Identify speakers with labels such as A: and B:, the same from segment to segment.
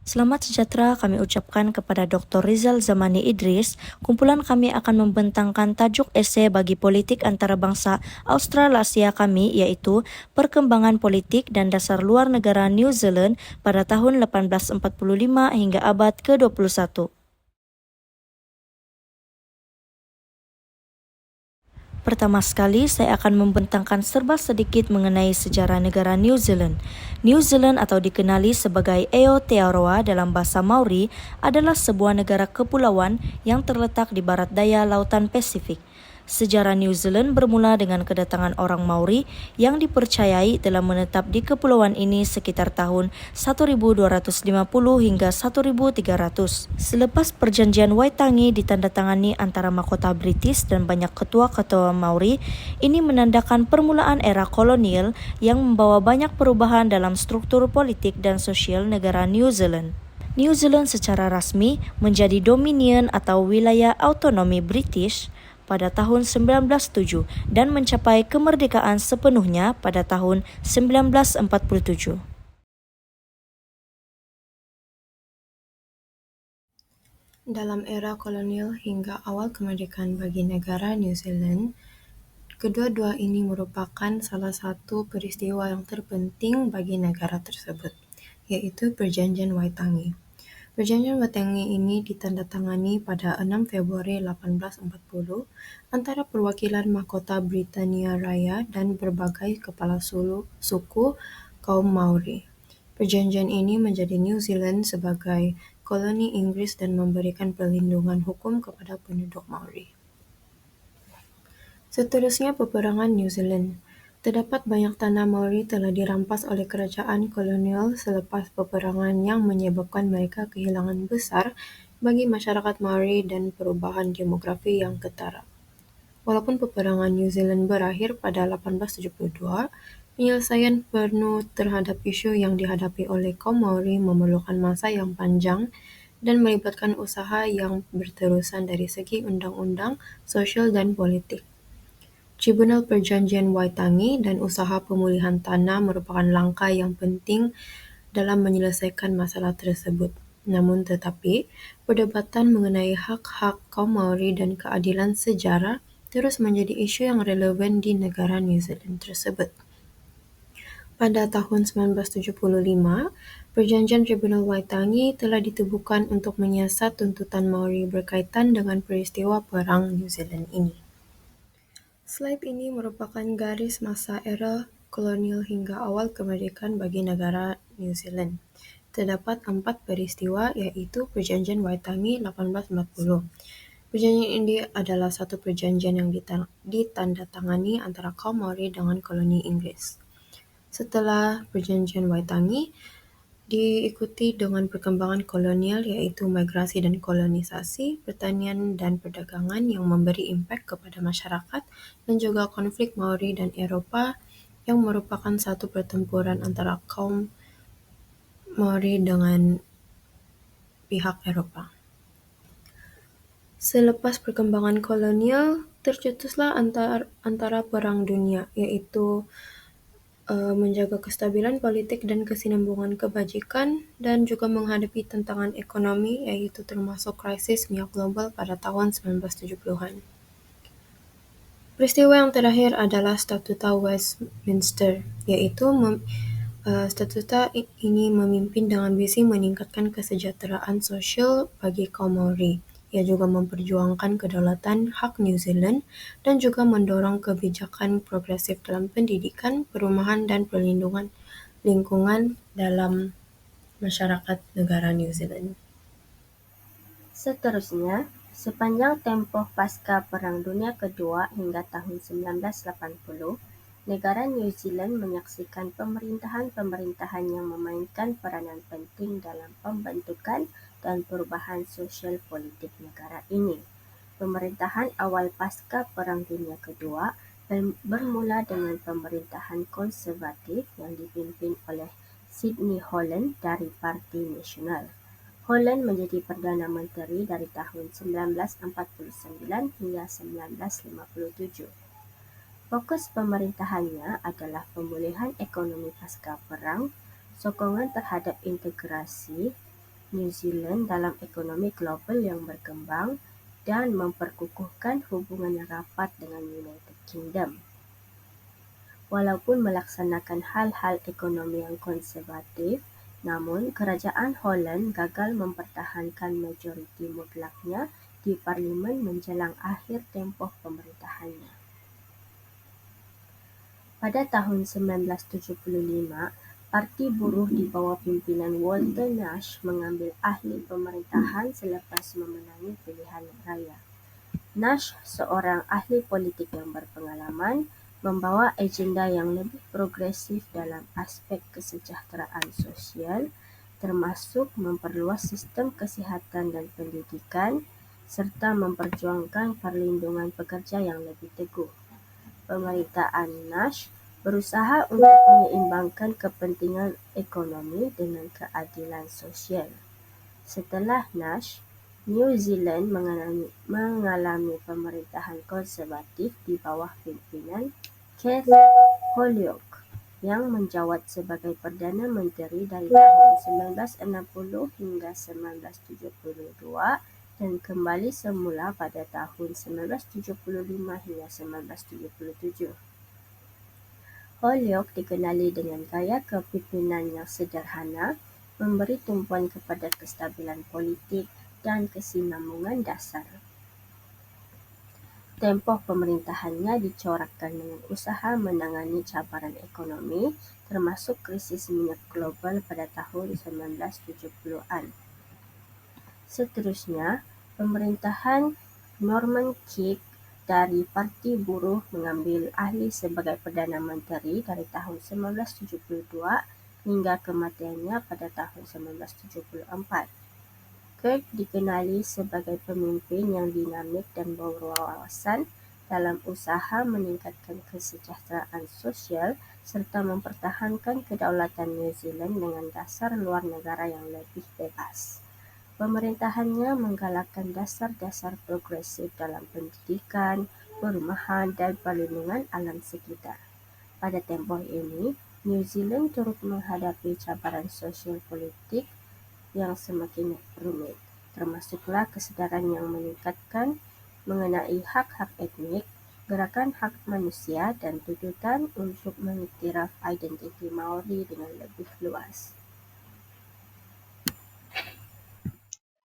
A: Selamat sejahtera kami ucapkan kepada Dr. Rizal Zamani Idris. Kumpulan kami akan membentangkan tajuk esei bagi politik antarabangsa Australasia kami, iaitu Perkembangan Politik dan Dasar Luar Negara New Zealand pada tahun 1845 hingga abad ke-21. Pertama sekali, saya akan membentangkan serba sedikit mengenai sejarah negara New Zealand. New Zealand atau dikenali sebagai Aotearoa dalam bahasa Maori adalah sebuah negara kepulauan yang terletak di barat daya Lautan Pasifik. Sejarah New Zealand bermula dengan kedatangan orang Maori yang dipercayai telah menetap di kepulauan ini sekitar tahun 1250 hingga 1300. Selepas perjanjian Waitangi ditandatangani antara mahkota British dan banyak ketua-ketua Maori, ini menandakan permulaan era kolonial yang membawa banyak perubahan dalam struktur politik dan sosial negara New Zealand. New Zealand secara rasmi menjadi Dominion atau wilayah autonomi British pada tahun 1907 dan mencapai kemerdekaan sepenuhnya pada tahun 1947.
B: Dalam era kolonial hingga awal kemerdekaan bagi negara New Zealand, kedua-dua ini merupakan salah satu peristiwa yang terpenting bagi negara tersebut, yaitu Perjanjian Waitangi. Perjanjian Waitangi ini ditandatangani pada 6 Februari 1840 antara perwakilan mahkota Britania Raya dan berbagai kepala suku kaum Maori. Perjanjian ini menjadi New Zealand sebagai koloni Inggris dan memberikan perlindungan hukum kepada penduduk Maori. Seterusnya, peperangan New Zealand. Terdapat banyak tanah Maori telah dirampas oleh kerajaan kolonial selepas peperangan yang menyebabkan mereka kehilangan besar bagi masyarakat Maori dan perubahan demografi yang ketara. Walaupun peperangan New Zealand berakhir pada 1872, penyelesaian penuh terhadap isu yang dihadapi oleh kaum Maori memerlukan masa yang panjang dan melibatkan usaha yang berterusan dari segi undang-undang, sosial, dan politik. Tribunal Perjanjian Waitangi dan usaha pemulihan tanah merupakan langkah yang penting dalam menyelesaikan masalah tersebut. Namun tetapi, perdebatan mengenai hak-hak kaum Maori dan keadilan sejarah terus menjadi isu yang relevan di negara New Zealand tersebut. Pada tahun 1975, Perjanjian Tribunal Waitangi telah ditubuhkan untuk menyiasat tuntutan Maori berkaitan dengan peristiwa Perang New Zealand ini. Slide ini merupakan garis masa era kolonial hingga awal kemerdekaan bagi negara New Zealand. Terdapat 4 peristiwa, yaitu Perjanjian Waitangi 1840. Perjanjian ini adalah satu perjanjian yang ditandatangani antara kaum Maori dengan koloni Inggris. Setelah Perjanjian Waitangi, diikuti dengan perkembangan kolonial yaitu migrasi dan kolonisasi, pertanian dan perdagangan yang memberi impak kepada masyarakat, dan juga konflik Maori dan Eropah yang merupakan satu pertempuran antara kaum Maori dengan pihak Eropah. Selepas perkembangan kolonial, tercetuslah antara Perang Dunia, yaitu menjaga kestabilan politik dan kesinambungan kebajikan, dan juga menghadapi tantangan ekonomi, yaitu termasuk krisis minyak global pada tahun 1970-an. Peristiwa yang terakhir adalah Statuta Westminster, yaitu statuta ini memimpin dengan visi meningkatkan kesejahteraan sosial bagi kaum Maori. Ia juga memperjuangkan kedaulatan hak New Zealand dan juga mendorong kebijakan progresif dalam pendidikan, perumahan, dan perlindungan lingkungan dalam masyarakat negara New Zealand.
C: Seterusnya, sepanjang tempoh pasca Perang Dunia Kedua hingga tahun 1980, negara New Zealand menyaksikan pemerintahan-pemerintahan yang memainkan peranan penting dalam pembentukan dan perubahan sosial politik negara ini. Pemerintahan awal pasca Perang Dunia Kedua bermula dengan pemerintahan konservatif yang dipimpin oleh Sidney Holland dari Parti Nasional. Holland menjadi Perdana Menteri dari tahun 1949 hingga 1957. Fokus pemerintahannya adalah pemulihan ekonomi pasca perang, sokongan terhadap integrasi, New Zealand dalam ekonomi global yang berkembang dan memperkukuhkan hubungan yang rapat dengan United Kingdom. Walaupun melaksanakan hal-hal ekonomi yang konservatif, namun kerajaan Holland gagal mempertahankan majoriti mutlaknya di parlimen menjelang akhir tempoh pemerintahannya. Pada tahun 1975, Parti Buruh di bawah pimpinan Walter Nash mengambil alih pemerintahan selepas memenangi pilihan raya. Nash, seorang ahli politik yang berpengalaman, membawa agenda yang lebih progresif dalam aspek kesejahteraan sosial, termasuk memperluas sistem kesihatan dan pendidikan, serta memperjuangkan perlindungan pekerja yang lebih teguh. Pemerintahan Nash berusaha untuk menyeimbangkan kepentingan ekonomi dengan keadilan sosial. Setelah Nash, New Zealand mengalami pemerintahan konservatif di bawah pimpinan Keith Holyoake yang menjawat sebagai Perdana Menteri dari tahun 1960 hingga 1972 dan kembali semula pada tahun 1975 hingga 1977. Holyoake dikenali dengan gaya kepimpinan yang sederhana, memberi tumpuan kepada kestabilan politik dan kesinambungan dasar. Tempoh pemerintahannya dicorakkan dengan usaha menangani cabaran ekonomi, termasuk krisis minyak global pada tahun 1970-an. Seterusnya, pemerintahan Norman Keith dari Parti Buruh mengambil alih sebagai Perdana Menteri dari tahun 1972 hingga kematiannya pada tahun 1974. Keith dikenali sebagai pemimpin yang dinamik dan berwawasan dalam usaha meningkatkan kesejahteraan sosial serta mempertahankan kedaulatan New Zealand dengan dasar luar negara yang lebih bebas. Pemerintahannya menggalakkan dasar-dasar progresif dalam pendidikan, perumahan, dan perlindungan alam sekitar. Pada tempoh ini, New Zealand turut menghadapi cabaran sosial politik yang semakin rumit, termasuklah kesedaran yang meningkatkan mengenai hak-hak etnik, gerakan hak manusia, dan tuntutan untuk mengiktiraf identiti Maori dengan lebih luas.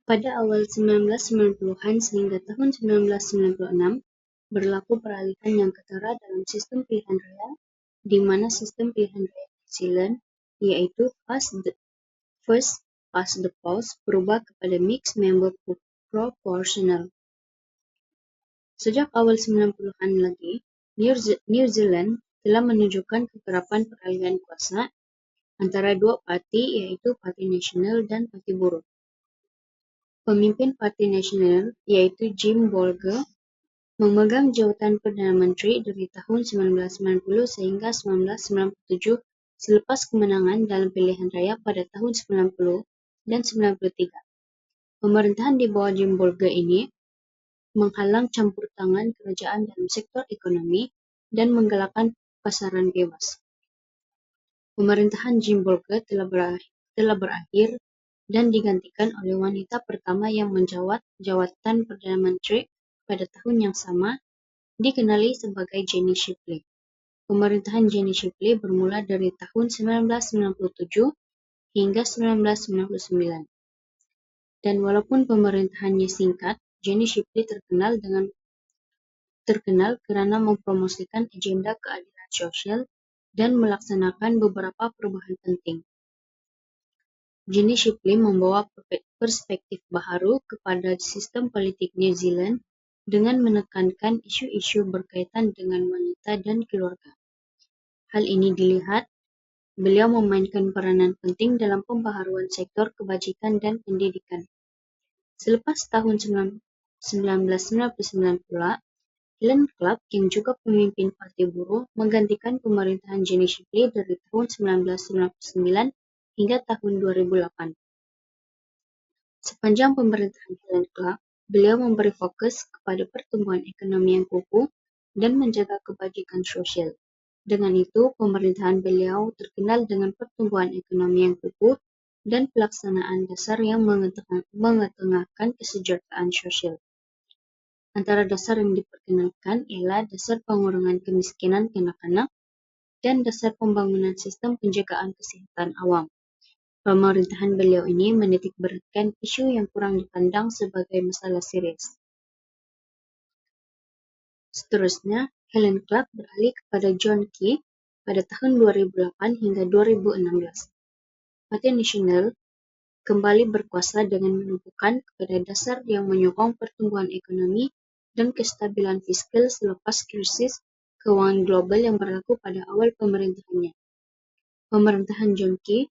D: Pada awal 1990-an sehingga tahun 1996, berlaku peralihan yang ketara dalam sistem pilihan raya, di mana sistem pilihan raya New Zealand, yaitu First Past the Post, berubah kepada Mixed Member Proportional. Sejak awal 90-an lagi, New Zealand telah menunjukkan kekerapan peralihan kuasa antara dua parti, yaitu Parti Nasional dan Parti Buruh. Pemimpin Parti Nasional, yaitu Jim Bolger, memegang jawatan Perdana Menteri dari tahun 1990 sehingga 1997 selepas kemenangan dalam pilihan raya pada tahun 90 dan 93. Pemerintahan di bawah Jim Bolger ini menghalang campur tangan kerajaan dalam sektor ekonomi dan menggalakkan pasaran bebas. Pemerintahan Jim Bolger telah berakhir dan digantikan oleh wanita pertama yang menjawat jawatan Perdana Menteri pada tahun yang sama, dikenali sebagai Jenny Shipley. Pemerintahan Jenny Shipley bermula dari tahun 1997 hingga 1999. Dan walaupun pemerintahannya singkat, Jenny Shipley terkenal karena mempromosikan agenda keadilan sosial dan melaksanakan beberapa perubahan penting. Jenny Shipley membawa perspektif baharu kepada sistem politik New Zealand dengan menekankan isu-isu berkaitan dengan wanita dan keluarga. Hal ini dilihat, beliau memainkan peranan penting dalam pembaharuan sektor kebajikan dan pendidikan. Selepas tahun 1999 pula, Helen Clark yang juga pemimpin Parti Buruh menggantikan pemerintahan Jenny Shipley dari tahun 1999 hingga tahun 2008. Sepanjang pemerintahan Helen Clark, beliau memberi fokus kepada pertumbuhan ekonomi yang kukuh dan menjaga kebajikan sosial. Dengan itu, pemerintahan beliau terkenal dengan pertumbuhan ekonomi yang kukuh dan pelaksanaan dasar yang mengetengahkan kesejahteraan sosial. Antara dasar yang diperkenalkan ialah dasar pengurangan kemiskinan kanak-kanak dan dasar pembangunan sistem penjagaan kesihatan awam. Pemerintahan beliau ini menitikberatkan isu yang kurang dipandang sebagai masalah serius. Seterusnya, Helen Clark beralih kepada John Key pada tahun 2008 hingga 2016. Parti Nasional kembali berkuasa dengan menumpukan kepada dasar yang menyokong pertumbuhan ekonomi dan kestabilan fiskal selepas krisis keuangan global yang berlaku pada awal pemerintahannya. Pemerintahan John Key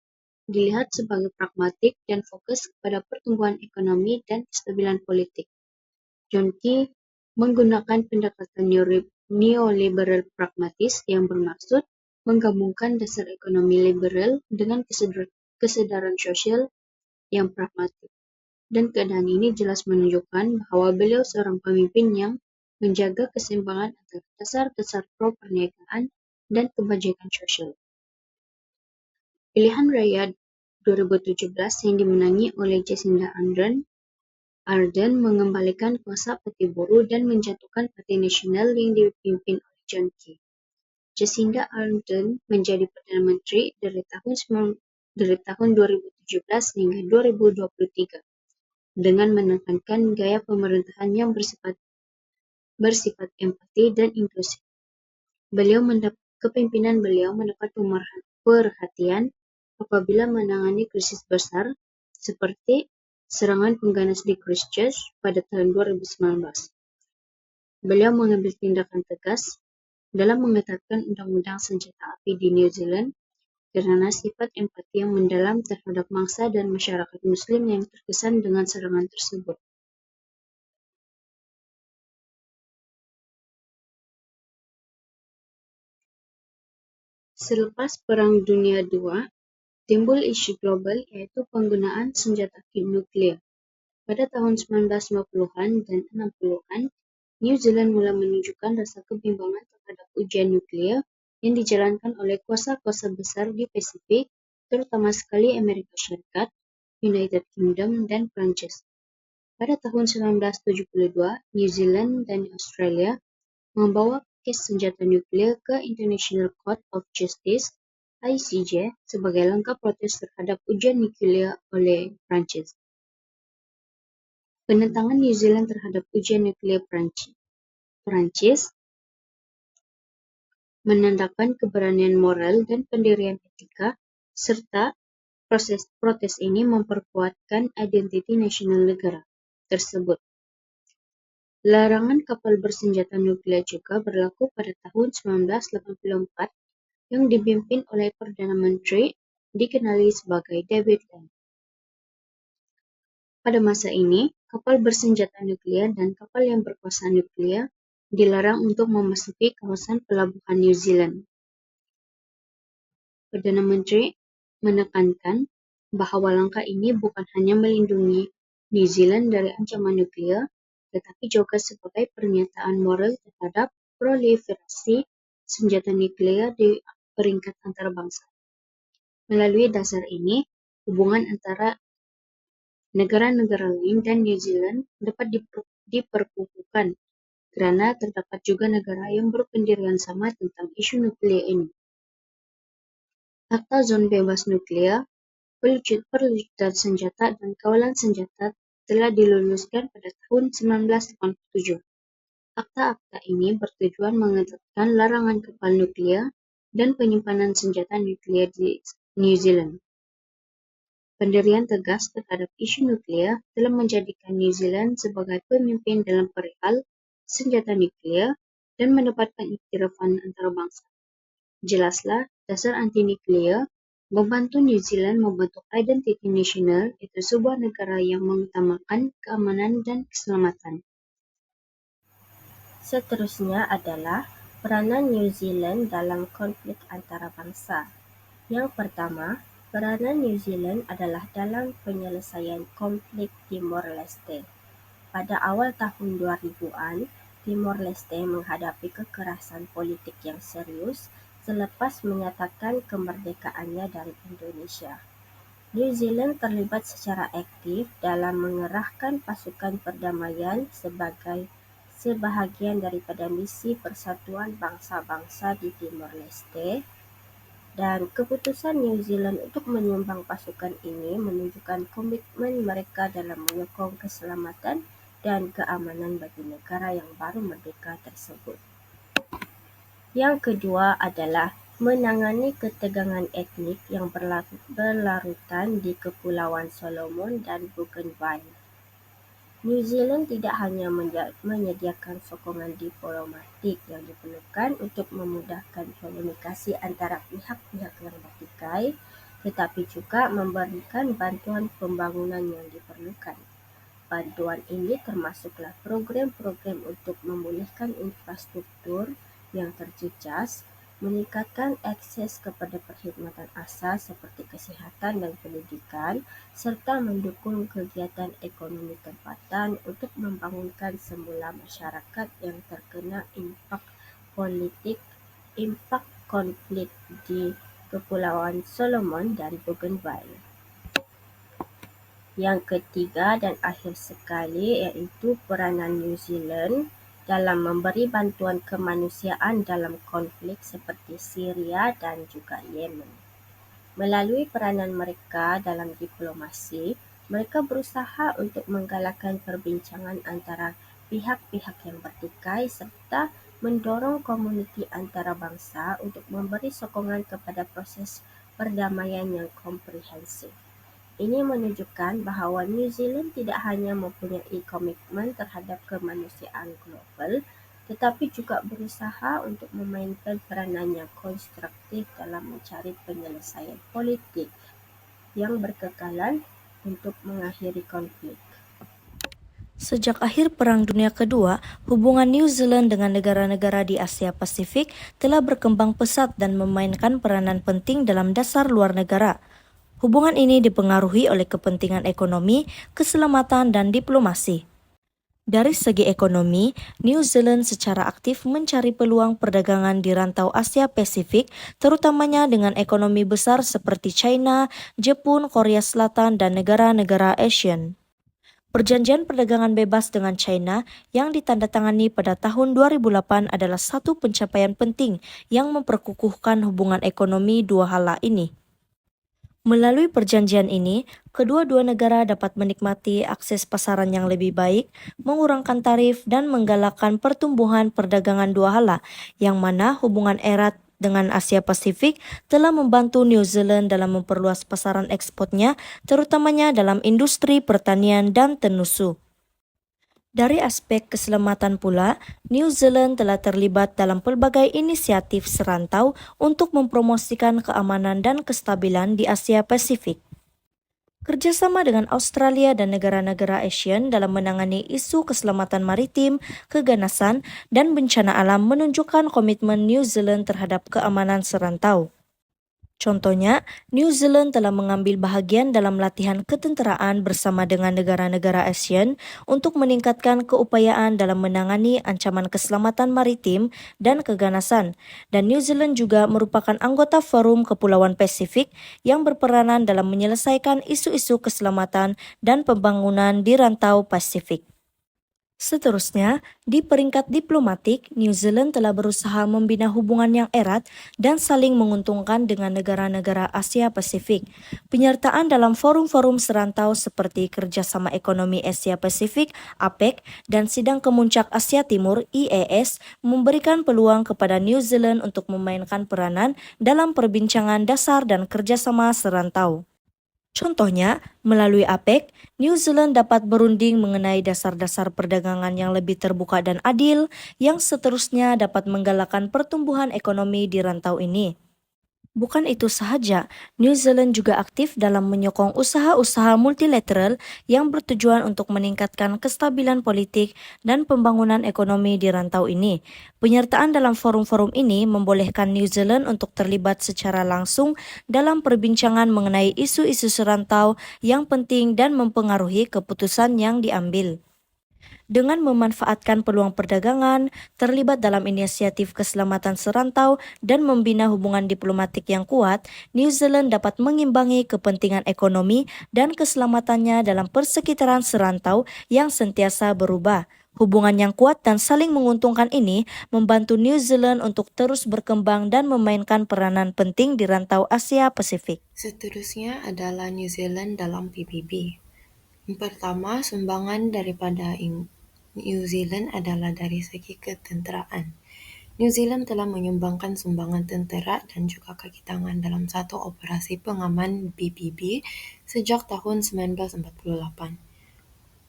D: dilihat sebagai pragmatik dan fokus kepada pertumbuhan ekonomi dan kestabilan politik. John Key menggunakan pendekatan neoliberal pragmatis yang bermaksud menggabungkan dasar ekonomi liberal dengan kesadaran sosial yang pragmatik. Dan keadaan ini jelas menunjukkan bahwa beliau seorang pemimpin yang menjaga keseimbangan antara dasar-dasar pro-perniagaan dan kebajikan sosial. Pilihan raya 2017 yang dimenangi oleh Jacinda Ardern mengembalikan kuasa Parti Buruh dan menjatuhkan Parti Nasional yang dipimpin oleh John Key. Jacinda Ardern menjadi Perdana Menteri dari tahun 2017 hingga 2023 dengan menekankan gaya pemerintahan yang bersifat empati dan inklusif. Kepemimpinan beliau mendapat perhatian apabila menangani krisis besar seperti serangan pengganas di Christchurch pada tahun 2019. Beliau mengambil tindakan tegas dalam mengetatkan undang-undang senjata api di New Zealand karena sifat empati yang mendalam terhadap mangsa dan masyarakat Muslim yang terkesan dengan serangan tersebut. Selepas Perang Dunia II, timbul isu global yaitu penggunaan senjata nuklir. Pada tahun 1950-an dan 60-an, New Zealand mulai menunjukkan rasa kebimbangan terhadap ujian nuklir yang dijalankan oleh kuasa-kuasa besar di Pasifik, terutama sekali Amerika Syarikat, United Kingdom, dan Prancis. Pada tahun 1972, New Zealand dan Australia membawa kes senjata nuklir ke International Court of Justice (ICJ) sebagai langkah protes terhadap ujian nuklir oleh Prancis. Penentangan New Zealand terhadap ujian nuklir Prancis menandakan keberanian moral dan pendirian etika, serta protes ini memperkuatkan identiti nasional negara tersebut. Larangan kapal bersenjata nuklir juga berlaku pada tahun 1984 yang dipimpin oleh Perdana Menteri dikenali sebagai David Lamb. Pada masa ini, kapal bersenjata nuklir dan kapal yang berkuasa nuklir dilarang untuk memasuki kawasan pelabuhan New Zealand. Perdana Menteri menekankan bahwa langkah ini bukan hanya melindungi New Zealand dari ancaman nuklir, tetapi juga sebagai pernyataan moral terhadap proliferasi senjata nuklir di peringkat antarabangsa. Melalui dasar ini, hubungan antara negara-negara lain dan New Zealand dapat diperkukuhkan, karena terdapat juga negara yang berpendirian sama tentang isu nuklir ini. Akta Zon Bebas Nuklir, Perlucutan Senjata dan Kawalan Senjata telah diluluskan pada tahun 1987. Akta-akta ini bertujuan mengetatkan larangan kapal nuklir dan penyimpanan senjata nuklir di New Zealand. Pendirian tegas terhadap isu nuklir telah menjadikan New Zealand sebagai pemimpin dalam perihal senjata nuklir dan mendapatkan iktirafan antarabangsa. Jelaslah, dasar anti-nuklir membantu New Zealand membentuk identiti nasional, yaitu sebuah negara yang mengutamakan keamanan dan keselamatan.
C: Seterusnya adalah peranan New Zealand dalam konflik antarabangsa. Yang pertama, peranan New Zealand adalah dalam penyelesaian konflik Timor Leste. Pada awal tahun 2000-an, Timor Leste menghadapi kekerasan politik yang serius selepas menyatakan kemerdekaannya dari Indonesia. New Zealand terlibat secara aktif dalam mengerahkan pasukan perdamaian sebagai sebahagian daripada misi Persatuan Bangsa-Bangsa di Timor Leste, dan keputusan New Zealand untuk menyumbang pasukan ini menunjukkan komitmen mereka dalam menyokong keselamatan dan keamanan bagi negara yang baru merdeka tersebut. Yang kedua adalah menangani ketegangan etnik yang berlarutan di Kepulauan Solomon dan Bougainville. New Zealand tidak hanya menyediakan sokongan diplomatik yang diperlukan untuk memudahkan komunikasi antara pihak-pihak yang bertikai, tetapi juga memberikan bantuan pembangunan yang diperlukan. Bantuan ini termasuklah program-program untuk memulihkan infrastruktur yang terjejas, meningkatkan akses kepada perkhidmatan asas seperti kesihatan dan pendidikan, serta mendukung kegiatan ekonomi tempatan untuk membangunkan semula masyarakat yang terkena impak konflik di Kepulauan Solomon dan Bougainville. Yang ketiga dan akhir sekali iaitu peranan New Zealand dalam memberi bantuan kemanusiaan dalam konflik seperti Syria dan juga Yemen. Melalui peranan mereka dalam diplomasi, mereka berusaha untuk menggalakkan perbincangan antara pihak-pihak yang bertikai serta mendorong komuniti antarabangsa untuk memberi sokongan kepada proses perdamaian yang komprehensif. Ini menunjukkan bahawa New Zealand tidak hanya mempunyai komitmen terhadap kemanusiaan global, tetapi juga berusaha untuk memainkan peranan yang konstruktif dalam mencari penyelesaian politik yang berkekalan untuk mengakhiri konflik.
A: Sejak akhir Perang Dunia Kedua, hubungan New Zealand dengan negara-negara di Asia Pasifik telah berkembang pesat dan memainkan peranan penting dalam dasar luar negara. Hubungan ini dipengaruhi oleh kepentingan ekonomi, keselamatan, dan diplomasi. Dari segi ekonomi, New Zealand secara aktif mencari peluang perdagangan di rantau Asia Pasifik, terutamanya dengan ekonomi besar seperti China, Jepun, Korea Selatan, dan negara-negara Asian. Perjanjian perdagangan bebas dengan China yang ditandatangani pada tahun 2008 adalah satu pencapaian penting yang memperkukuhkan hubungan ekonomi dua hala ini. Melalui perjanjian ini, kedua-dua negara dapat menikmati akses pasaran yang lebih baik, mengurangkan tarif, dan menggalakkan pertumbuhan perdagangan dua hala, yang mana hubungan erat dengan Asia Pasifik telah membantu New Zealand dalam memperluas pasaran ekspornya, terutamanya dalam industri pertanian dan tenusu. Dari aspek keselamatan pula, New Zealand telah terlibat dalam pelbagai inisiatif serantau untuk mempromosikan keamanan dan kestabilan di Asia Pasifik. Kerjasama dengan Australia dan negara-negara Asian dalam menangani isu keselamatan maritim, keganasan, dan bencana alam menunjukkan komitmen New Zealand terhadap keamanan serantau. Contohnya, New Zealand telah mengambil bahagian dalam latihan ketenteraan bersama dengan negara-negara ASEAN untuk meningkatkan keupayaan dalam menangani ancaman keselamatan maritim dan keganasan, dan New Zealand juga merupakan anggota Forum Kepulauan Pasifik yang berperanan dalam menyelesaikan isu-isu keselamatan dan pembangunan di rantau Pasifik. Seterusnya, di peringkat diplomatik, New Zealand telah berusaha membina hubungan yang erat dan saling menguntungkan dengan negara-negara Asia Pasifik. Penyertaan dalam forum-forum serantau seperti Kerjasama Ekonomi Asia Pasifik (APEC) dan Sidang Kemuncak Asia Timur (IES) memberikan peluang kepada New Zealand untuk memainkan peranan dalam perbincangan dasar dan kerjasama serantau. Contohnya, melalui APEC, New Zealand dapat berunding mengenai dasar-dasar perdagangan yang lebih terbuka dan adil, yang seterusnya dapat menggalakkan pertumbuhan ekonomi di rantau ini. Bukan itu sahaja, New Zealand juga aktif dalam menyokong usaha-usaha multilateral yang bertujuan untuk meningkatkan kestabilan politik dan pembangunan ekonomi di rantau ini. Penyertaan dalam forum-forum ini membolehkan New Zealand untuk terlibat secara langsung dalam perbincangan mengenai isu-isu serantau yang penting dan mempengaruhi keputusan yang diambil. Dengan memanfaatkan peluang perdagangan, terlibat dalam inisiatif keselamatan serantau, dan membina hubungan diplomatik yang kuat, New Zealand dapat mengimbangi kepentingan ekonomi dan keselamatannya dalam persekitaran serantau yang sentiasa berubah. Hubungan yang kuat dan saling menguntungkan ini membantu New Zealand untuk terus berkembang dan memainkan peranan penting di rantau Asia Pasifik.
B: Seterusnya adalah New Zealand dalam PBB. Yang pertama, sumbangan daripada New Zealand adalah dari segi ketenteraan. New Zealand telah menyumbangkan sumbangan tentera dan juga kaki tangan dalam satu operasi pengaman PBB sejak tahun 1948.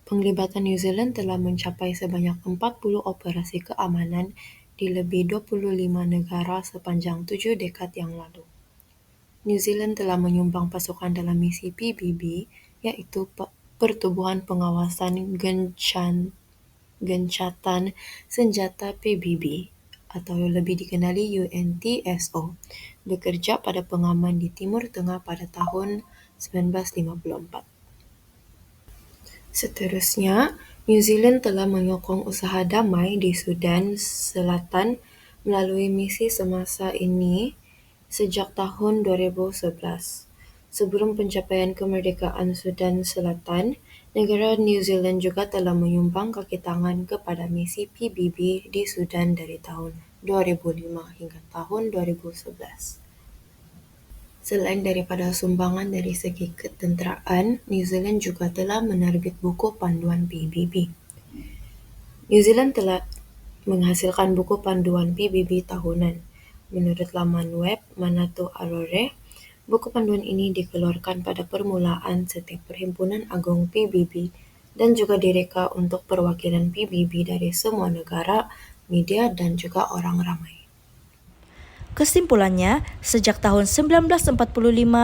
B: Penglibatan New Zealand telah mencapai sebanyak 40 operasi keamanan di lebih 25 negara sepanjang 7 dekad yang lalu. New Zealand telah menyumbang pasukan dalam misi PBB, yaitu Pertubuhan Pengawasan Gencatan Senjata PBB, atau lebih dikenali UNTSO, bekerja pada pengaman di Timur Tengah pada tahun 1954. Seterusnya, New Zealand telah menyokong usaha damai di Sudan Selatan melalui misi semasa ini sejak tahun 2011. Sebelum pencapaian kemerdekaan Sudan Selatan, negara New Zealand juga telah menyumbang kaki tangan kepada misi PBB di Sudan dari tahun 2005 hingga tahun 2011. Selain daripada sumbangan dari segi ketenteraan, New Zealand juga telah menerbit buku panduan PBB. New Zealand telah menghasilkan buku panduan PBB tahunan. Menurut laman web Manatu Arore, buku panduan ini dikeluarkan pada permulaan setiap Perhimpunan Agung PBB dan juga direka untuk perwakilan PBB dari semua negara, media, dan juga orang ramai.
A: Kesimpulannya, sejak tahun 1945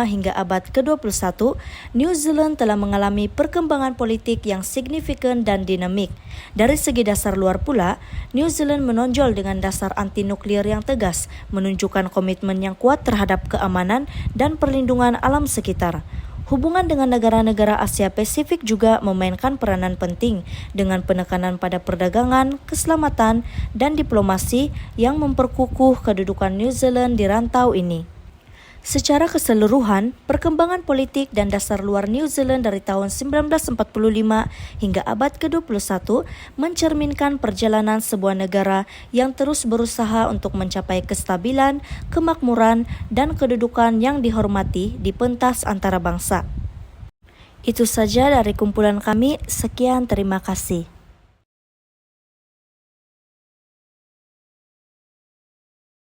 A: hingga abad ke-21, New Zealand telah mengalami perkembangan politik yang signifikan dan dinamik. Dari segi dasar luar pula, New Zealand menonjol dengan dasar anti-nuklir yang tegas, menunjukkan komitmen yang kuat terhadap keamanan dan perlindungan alam sekitar. Hubungan dengan negara-negara Asia Pasifik juga memainkan peranan penting dengan penekanan pada perdagangan, keselamatan, dan diplomasi yang memperkukuh kedudukan New Zealand di rantau ini. Secara keseluruhan, perkembangan politik dan dasar luar New Zealand dari tahun 1945 hingga abad ke-21 mencerminkan perjalanan sebuah negara yang terus berusaha untuk mencapai kestabilan, kemakmuran, dan kedudukan yang dihormati di pentas antara bangsa. Itu saja dari kumpulan kami, sekian terima kasih.